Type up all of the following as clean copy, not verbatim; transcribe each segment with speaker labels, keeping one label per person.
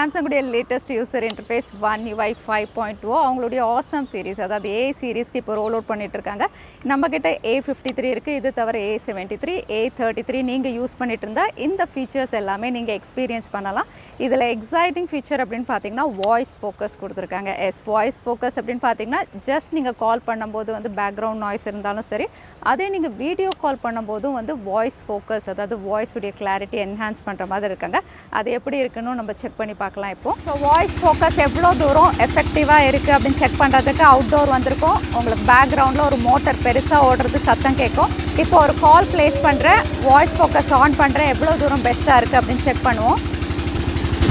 Speaker 1: Samsung latest user interface One UI 5.2 அவங்களுடைய awesome series அதாவது A சீரிஸ்க்கு இப்போ ரோல் அவுட் பண்ணிட்டு இருக்காங்க. நம்ம கிட்ட A53 இருக்கு. இது தவிர A73, A33 நீங்க யூஸ் பண்ணிட்டு இருந்தா இந்த ஃபீச்சர்ஸ் எல்லாமே நீங்க எக்ஸ்பீரியன்ஸ் பண்ணலாம். இதுல எக்ஸைட்டிங் ஃபீச்சர் அப்படினு பாத்தீங்கன்னா வாய்ஸ் ஃபோக்கஸ் கொடுத்திருக்காங்க. வாய்ஸ் ஃபோக்கஸ் அப்படினு பாத்தீங்கன்னா ஜஸ்ட் நீங்க கால் பண்ணும்போது வந்து பேக்ரவுண்ட் நாய்ஸ் இருந்தாலும் சரி, அதே நீங்க வீடியோ கால் பண்ணும்போதும் வந்து வாய்ஸ் ஃபோக்கஸ் அதாவது வாய்ஸ் உடைய கிளாரிட்டி என்ஹான்ஸ் பண்ற மாதிரி இருக்காங்க. அது எப்படி இருக்குன்னு நம்ம செக் பண்ணி பார்க்கலாம் இப்போ. ஸோ வாய்ஸ் ஃபோக்கஸ் எவ்வளோ தூரம் எஃபெக்டிவாக இருக்குது அப்படின்னு செக் பண்ணுறதுக்கு அவுட்டோர் வந்திருக்கும். உங்களுக்கு பேக்ரவுண்டில் ஒரு மோட்டர் பெருசாக ஓடுறது சத்தம் கேட்கும். இப்போ ஒரு கால் ப்ளேஸ் பண்ணுறேன், வாய்ஸ் ஃபோக்கஸ் ஆன் பண்ணுறேன், எவ்வளோ தூரம் பெஸ்ட்டாக இருக்குது அப்படின்னு செக் பண்ணுவோம்.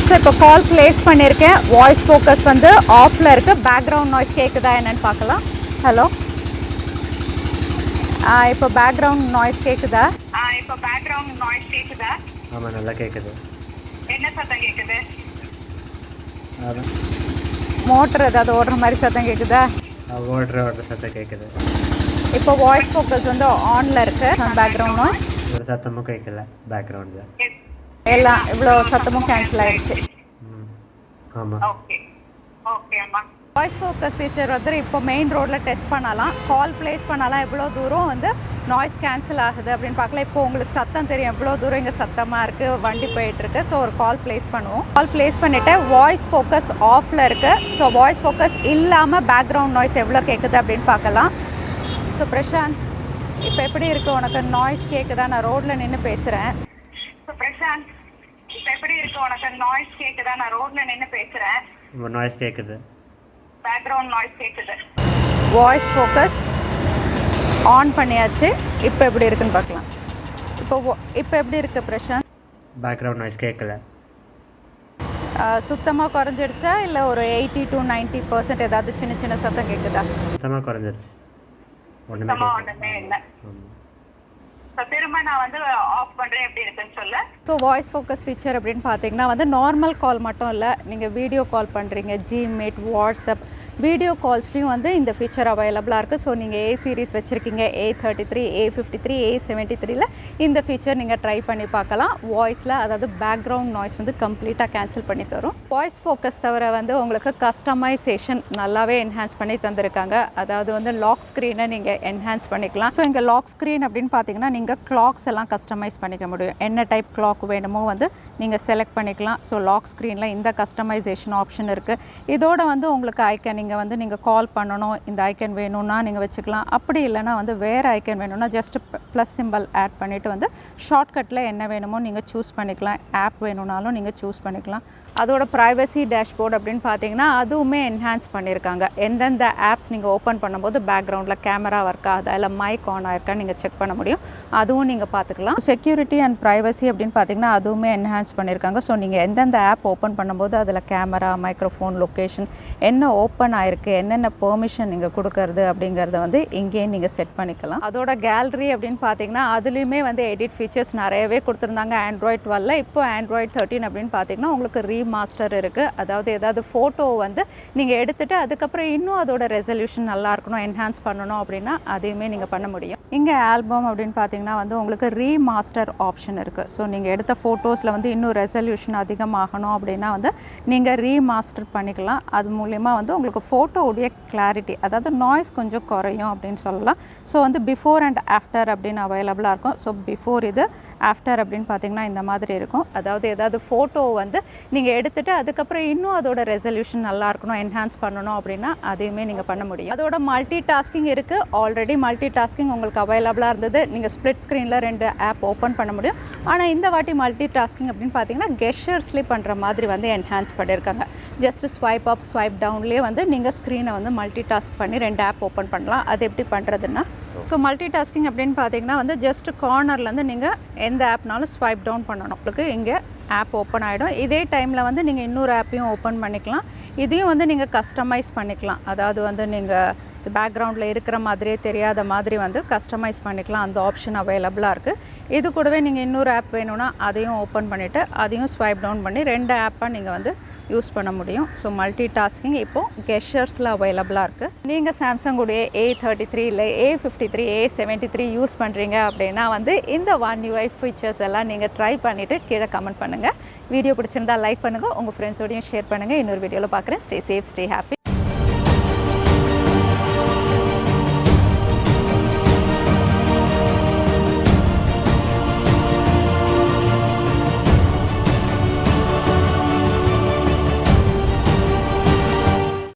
Speaker 1: ஸோ இப்போ கால் ப்ளேஸ் பண்ணியிருக்கேன், வாய்ஸ் ஃபோக்கஸ் வந்து ஆஃபில் இருக்குது. பேக்ரவுண்ட் நாய்ஸ் கேட்குதா என்னன்னு பார்க்கலாம். ஹலோ, இப்போ பேக்ரவுண்ட் நாய்ஸ் கேட்குதா?
Speaker 2: ஆமாம், நல்லா கேட்குது.
Speaker 3: என்ன சத்தம் கேக்குது?
Speaker 1: மோட்டர் ஏதாவது ஓடுற மாதிரி சத்தம் கேட்குதா?
Speaker 2: ஓடுற சத்தம் கேட்குது.
Speaker 1: இப்போ வாய்ஸ் ஃபோக்கஸ் வந்து ஆன்ல இருக்கு. பேக்ரவுண்ட் நாய்ஸ்
Speaker 2: ஒரு சத்தமும் கேட்கல. பேக்ரவுண்டில்
Speaker 1: எல்லாம் இவ்வளோ சத்தமும் கேன்சல் ஆயிடுச்சு.
Speaker 2: ஆமாம்,
Speaker 3: ஓகே ஓகே அம்மா.
Speaker 1: வாய்ஸ் ஃபோக்கஸ் ஃபீச்சர் வந்து இப்போ மெயின் ரோட்டில் டெஸ்ட் பண்ணலாம். கால் ப்ளேஸ் பண்ணலாம், எவ்வளோ தூரம் வந்து நாய்ஸ் கேன்சல் ஆகுது அப்படின்னு பார்க்கலாம். இப்போ உங்களுக்கு சத்தம் தெரியும், எவ்வளோ தூரம் இங்கே சத்தமாக இருக்குது, வண்டி போயிட்டுருக்கு. ஸோ ஒரு கால் ப்ளேஸ் பண்ணுவோம். கால் ப்ளேஸ் பண்ணிவிட்டு வாய்ஸ் ஃபோக்கஸ் ஆஃபில் இருக்குது. ஸோ வாய்ஸ் ஃபோக்கஸ் இல்லாமல் பேக்ரவுண்ட் நாய்ஸ் எவ்வளோ கேட்குது அப்படின்னு பார்க்கலாம். ஸோ பிரசாந்த், இப்போ எப்படி இருக்குது உனக்கு? நாய்ஸ் கேட்குதா? நான் ரோட்டில் நின்று பேசுகிறேன்.
Speaker 3: பிரசாந்த், இப்போ எப்படி இருக்கு உனக்கு? நாய்ஸ் கேட்குதா? நான் ரோட்ல நின்று பேசுகிறேன்.
Speaker 2: நாய்ஸ் கேட்குது.
Speaker 3: பேக்ரவுண்ட் நாய்ஸ் கேட்குது.
Speaker 1: வாய்ஸ் ஃபோக்கஸ் ஆன் பண்ணியாச்சு. இப்போ எப்படி இருக்குன்னு பார்க்கலாம். இப்போ எப்படி இருக்குது பிரசாந்த்?
Speaker 2: பேக்ரவுண்ட் நாய்ஸ் கேட்கல.
Speaker 1: சுத்தமாக குறைஞ்சிடுச்சா இல்லை ஒரு 80 to 90% ஏதாவது சின்ன சின்ன சத்தம் கேட்குதா?
Speaker 2: சுத்தமாக குறைஞ்சிருச்சு.
Speaker 3: ஒன்றுமே இல்லை. திரும்ப நான் வந்து ஆஃப் பண்ணுறேன், எப்படி இருக்குன்னு சொல்ல.
Speaker 1: ஸோ வாய்ஸ் ஃபோக்கஸ் ஃபீச்சர் அப்படின்னு பார்த்தீங்கன்னா வந்து நார்மல் கால் மட்டும் இல்லை, நீங்கள் வீடியோ கால் பண்ணுறீங்க, ஜிமீட், வாட்ஸ்அப் வீடியோ கால்ஸ்லையும் வந்து இந்த ஃபீச்சர் அவைலபிளாக இருக்குது. ஸோ நீங்கள் A சீரிஸ் வச்சுருக்கீங்க, A33, A53, A73ல இந்த ஃபீச்சர் நீங்கள் ட்ரை பண்ணி பார்க்கலாம். வாய்ஸில் அதாவது பேக்ரவுண்ட் நாய்ஸ் வந்து கம்ப்ளீட்டாக கேன்சல் பண்ணி தரும். வாய்ஸ் ஃபோக்கஸ் தவிர வந்து உங்களுக்கு கஸ்டமைசேஷன் நல்லாவே என்ஹான்ஸ் பண்ணி தந்திருக்காங்க. அதாவது வந்து லாக் ஸ்க்ரீனை நீங்கள் என்ஹான்ஸ் பண்ணிக்கலாம். ஸோ இங்கே லாக் ஸ்க்ரீன் அப்படின்னு பார்த்தீங்கன்னா நீங்கள் கிளாக்ஸ் எல்லாம் கஸ்டமைஸ் பண்ணிக்க முடியும். என்ன டைப் கிளாக் வேணுமோ வந்து நீங்கள் செலக்ட் பண்ணிக்கலாம். ஸோ லாக் ஸ்க்ரீனில் இந்த கஸ்டமைசேஷன் ஆப்ஷன் இருக்குது. இதோட வந்து உங்களுக்கு ஐக்கன் நீங்கள் கால் பண்ணணும், இந்த ஐக்கன் வேணும்னா நீங்கள் வச்சுக்கலாம். அப்படி இல்லைனா வந்து வேறு ஐக்கன் வேணும்னா ஜஸ்ட் ப்ளஸ் சிம்பிள் ஆட் பண்ணிவிட்டு வந்து ஷார்ட்கட்டில் என்ன வேணுமோ நீங்கள் சூஸ் பண்ணிக்கலாம். ஆப் வேணும்னாலும் நீங்கள் சூஸ் பண்ணிக்கலாம். அதோட ப்ரைவசி டேஷ்போர்ட் அப்படின்னு பார்த்தீங்கன்னா அதுவுமே என்ஹான்ஸ் பண்ணியிருக்காங்க. எந்தெந்த ஆப்ஸ் நீங்கள் ஓப்பன் பண்ணும்போது பேக்ரவுண்டில் கேமரா ஒர்க் ஆகுதா இல்லை மைக் ஆன் ஆயிருக்கான்னு நீங்கள் செக் பண்ண முடியும். அதுவும் நீங்கள் பார்த்துக்கலாம். செக்யூரிட்டி அண்ட் ப்ரைவசி அப்படின்னு பார்த்தீங்கன்னா அதுவுமே என்ஹான்ஸ் பண்ணியிருக்காங்க. ஸோ நீங்கள் எந்தெந்த ஆப் ஓப்பன் பண்ணும்போது அதில் கேமரா, மைக்ரோஃபோன், லொக்கேஷன் என்ன ஓப்பன் ஆயிருக்கு, என்னென்ன பெர்மிஷன் நீங்கள் கொடுக்கறது அப்படிங்கிறத வந்து இங்கேயே நீங்கள் செட் பண்ணிக்கலாம். அதோட கேலரி அப்படின்னு பார்த்தீங்கன்னா அதுலேயுமே வந்து எடிட் ஃபீச்சர்ஸ் நிறையவே கொடுத்துருந்தாங்க Android 12. இப்போ Android 13 அப்படின்னு பார்த்தீங்கன்னா உங்களுக்கு ரீமாஸ்டர் இருக்குது. அதாவது ஏதாவது ஃபோட்டோ வந்து நீங்கள் எடுத்துகிட்டு அதுக்கப்புறம் இன்னும் அதோட ரெசல்யூஷன் நல்லா இருக்கணும், என்ஹான்ஸ் பண்ணணும் அப்படின்னா அதையுமே நீங்கள் பண்ண முடியும். இங்கே ஆல்பம் அப்படின்னு பார்த்தீங்கன்னா வந்து உங்களுக்கு ரீமாஸ்டர் ஆப்ஷன் இருக்குது. ஸோ நீங்கள் எடுத்த ஃபோட்டோஸில் வந்து இன்னும் ரெசல்யூஷன் அதிகமாகணும் அப்படின்னா வந்து நீங்கள் ரீமாஸ்டர் பண்ணிக்கலாம். அது மூலயமா வந்து உங்களுக்கு ஃபோட்டோவுடைய கிளாரிட்டி அதாவது நாய்ஸ் கொஞ்சம் குறையும் அப்படின்னு சொல்லலாம். ஸோ வந்து பிஃபோர் அண்ட் ஆஃப்டர் அப்படின்னு அவைலபிளாக இருக்கும். ஸோ பிஃபோர் இது, ஆஃப்டர் அப்படின்னு பார்த்தீங்கன்னா இந்த மாதிரி இருக்கும். அதாவது ஏதாவது ஃபோட்டோ வந்து நீங்கள் எடுத்துகிட்டு அதுக்கப்புறம் இன்னும் அதோட ரெசல்யூஷன் நல்லா இருக்கணும், என்ஹான்ஸ் பண்ணணும் அப்படின்னா அதையுமே நீங்கள் பண்ண முடியும். அதோட மல்டி டாஸ்கிங் இருக்குது. ஆல்ரெடி மல்டி டாஸ்கிங் உங்களுக்கு அவைலபிளாக இருந்தது. நீங்கள் ஸ்ப்ளிட் ஸ்க்ரீனில் 2 ஆப் ஓப்பன் பண்ண முடியும். ஆனால் இந்த வாட்டி மல்டி டாஸ்கிங் அப்படின்னு பார்த்தீங்கன்னா கெஷர்ஸ்லேயே பண்ணுற மாதிரி வந்து என்ஹான்ஸ் பண்ணியிருக்காங்க. ஜஸ்ட் ஸ்வைப் அப் ஸ்வைப் டவுன்லேயே வந்து நீங்கள் ஸ்க்ரீனை வந்து மல்டி டாஸ்க் பண்ணி 2 ஆப் ஓப்பன் பண்ணலாம். அது எப்படி பண்ணுறதுன்னா, ஸோ மல்டி டாஸ்கிங் அப்படின்னு பார்த்தீங்கன்னா வந்து ஜஸ்ட் கார்னர்லேருந்து நீங்கள் எந்த ஆப்னாலும் ஸ்வைப் டவுன் பண்ணணும். உங்களுக்கு இங்கே ஆப் ஓப்பன் ஆகிடும். இதே டைமில் வந்து நீங்கள் இன்னொரு ஆப்பையும் ஓப்பன் பண்ணிக்கலாம். இதையும் வந்து நீங்கள் கஸ்டமைஸ் பண்ணிக்கலாம். அதாவது வந்து நீங்கள் பேக்ரவுண்டில் இருக்கிற மாதிரியே தெரியாத மாதிரி வந்து கஸ்டமைஸ் பண்ணிக்கலாம். அந்த ஆப்ஷன் அவைலபிளாக இருக்குது. இது கூடவே நீங்கள் இன்னொரு ஆப் வேணும்னா அதையும் ஓப்பன் பண்ணிவிட்டு அதையும் ஸ்வைப் டவுன் பண்ணி 2 ஆப்பாக நீங்கள் வந்து யூஸ் பண்ண முடியும். ஸோ மல்டி டாஸ்கிங் இப்போது கெஷர்ஸில் அவைலபிளாக இருக்குது. நீங்கள் சாம்சங்குடைய A33 இல்லை A53 A73 யூஸ் பண்ணுறீங்க அப்படின்னா வந்து இந்த One UI ஃபீச்சர்ஸ் எல்லாம் நீங்கள் ட்ரை பண்ணிவிட்டு கீழே கமெண்ட் பண்ணுங்கள். வீடியோ பிடிச்சிருந்தா லைக் பண்ணுங்கள், உங்கள் ஃப்ரெண்ட்ஸோடையும் ஷேர் பண்ணுங்கள். இன்னொரு வீடியோவில் பார்க்குறேன். Stay safe, stay happy.